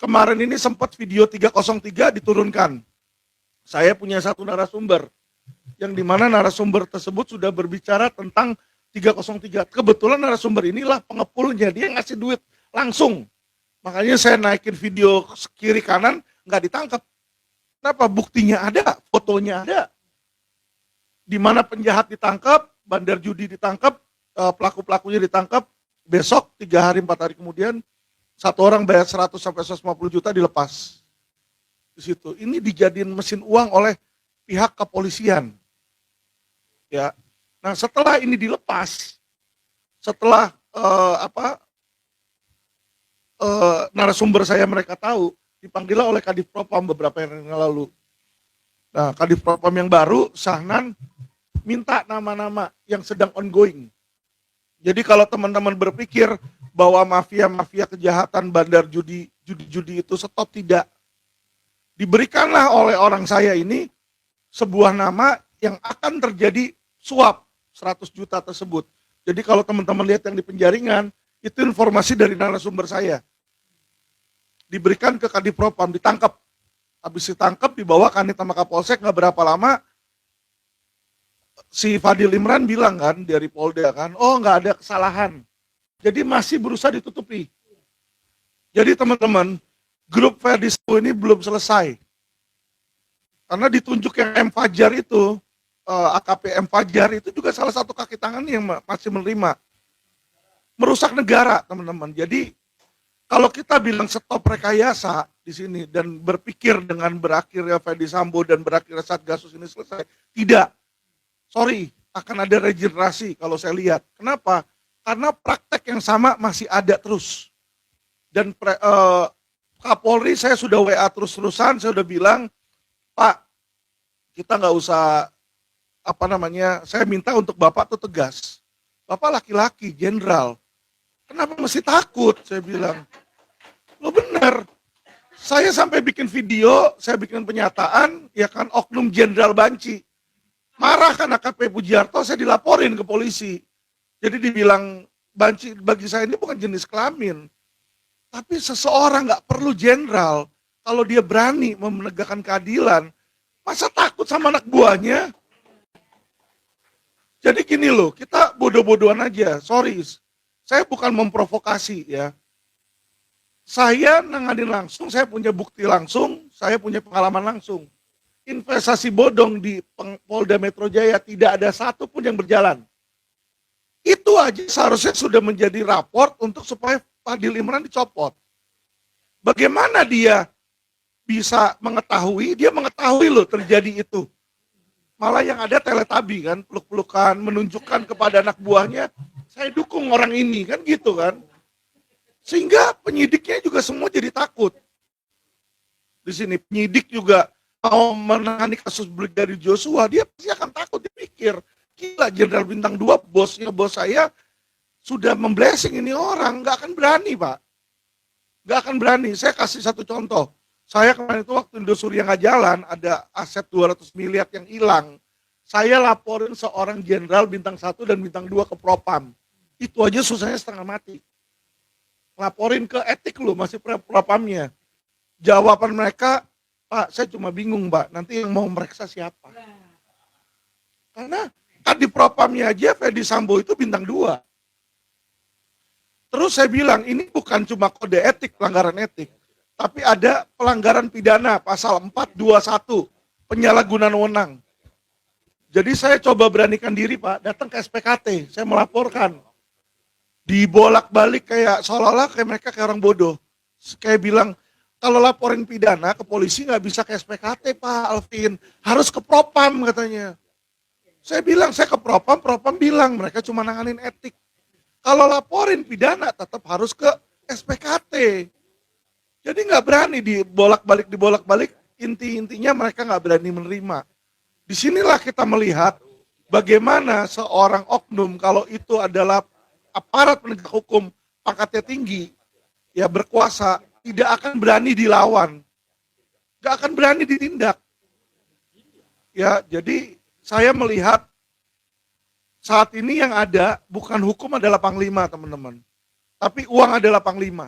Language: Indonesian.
kemarin ini sempat video 303 diturunkan. Saya punya satu narasumber, yang dimana narasumber tersebut sudah berbicara tentang 303. Kebetulan narasumber inilah pengepulnya, dia ngasih duit langsung. Makanya saya naikin video kiri kanan, nggak ditangkap. Kenapa? Buktinya ada, fotonya ada. Di mana penjahat ditangkap, bandar judi ditangkap, pelaku-pelakunya ditangkap, besok 3 hari 4 hari kemudian satu orang bayar 100 sampai 150 juta dilepas. Di situ. Ini dijadiin mesin uang oleh pihak kepolisian. Ya. Nah, setelah ini dilepas, setelah narasumber saya mereka tahu, dipanggil oleh Kadif Propam beberapa hari yang lalu. Nah, Kadif Propam yang baru, Sahnan, minta nama-nama yang sedang ongoing. Jadi kalau teman-teman berpikir bahwa mafia-mafia kejahatan bandar judi itu stop, tidak. Diberikanlah oleh orang saya ini sebuah nama yang akan terjadi suap 100 juta tersebut. Jadi kalau teman-teman lihat yang di penjaringan, itu informasi dari narasumber saya. Diberikan ke Kadif Propam, ditangkap. Habis ditangkap, dibawa ke Kanit sama Kapolsek, nggak berapa lama, si Fadil Imran bilang kan, dari Polda kan, oh nggak ada kesalahan. Jadi masih berusaha ditutupi. Jadi teman-teman, grup Ferdi Sambo ini belum selesai. Karena ditunjuk yang M. Fajar itu, AKP M. Fajar itu juga salah satu kaki tangan yang masih menerima. Merusak negara, teman-teman. Jadi kalau kita bilang stop rekayasa di sini dan berpikir dengan berakhirnya Ferdi Sambo dan berakhirnya Satgasus ini selesai, tidak. Sorry, akan ada regenerasi kalau saya lihat. Kenapa? Karena praktek yang sama masih ada terus. Dan Kapolri saya sudah WA terus-terusan, saya udah bilang, Pak, kita nggak usah, saya minta untuk Bapak tuh tegas. Bapak laki-laki, jenderal. Kenapa mesti takut? Saya bilang. Lo bener. Saya sampai bikin video, saya bikin pernyataan, ya kan, oknum Jenderal Banci. Marah kan AKP Pujiarto, saya dilaporin ke polisi. Jadi dibilang, Banci bagi saya ini bukan jenis kelamin. Tapi seseorang nggak perlu jenderal, kalau dia berani menegakkan keadilan, masa takut sama anak buahnya? Jadi gini loh, kita bodoh-bodohan aja, sorry. Saya bukan memprovokasi ya. Saya nanganin langsung, saya punya bukti langsung, saya punya pengalaman langsung. Investasi bodong di Polda Metro Jaya tidak ada satu pun yang berjalan. Itu aja seharusnya sudah menjadi raport untuk supaya Fadil Imran dicopot. Bagaimana dia bisa mengetahui, dia mengetahui loh terjadi itu. Malah yang ada teletabi kan, peluk-pelukan, menunjukkan kepada anak buahnya, saya dukung orang ini, kan gitu kan. Sehingga penyidiknya juga semua jadi takut. Di sini penyidik juga mau menangani kasus Brigadir Joshua, dia pasti akan takut, dipikir, gila Jenderal Bintang 2, bosnya bos saya, sudah memblessing ini orang, nggak akan berani Pak. Nggak akan berani, saya kasih satu contoh. Saya kemarin itu waktu Indosuria nggak jalan, ada aset 200 miliar yang hilang. Saya laporin seorang Jenderal Bintang 1 dan Bintang 2 ke Propam. Itu aja susahnya setengah mati. Laporin ke etik loh, masih Propamnya. Jawaban mereka, Pak, saya cuma bingung, Mbak, nanti yang mau meriksa siapa? Karena kan di Propamnya aja Ferdi Sambo itu Bintang 2. Terus saya bilang, ini bukan cuma kode etik, pelanggaran etik, tapi ada pelanggaran pidana, pasal 421, penyalahgunaan wewenang. Jadi saya coba beranikan diri, Pak, datang ke SPKT, saya melaporkan. Dibolak-balik kayak, seolah-olah kayak mereka kayak orang bodoh. Kayak bilang, kalau laporin pidana ke polisi nggak bisa ke SPKT Pak Alvin, harus ke Propam katanya. Saya bilang saya ke Propam, Propam bilang mereka cuma nanganin etik. Kalau laporin pidana tetap harus ke SPKT. Jadi nggak berani dibolak-balik, intinya mereka nggak berani menerima. Disinilah kita melihat bagaimana seorang oknum kalau itu adalah aparat penegak hukum pangkatnya tinggi, ya berkuasa, tidak akan berani dilawan, gak akan berani ditindak. Ya, jadi saya melihat saat ini yang ada bukan hukum adalah panglima, teman-teman, tapi uang adalah panglima.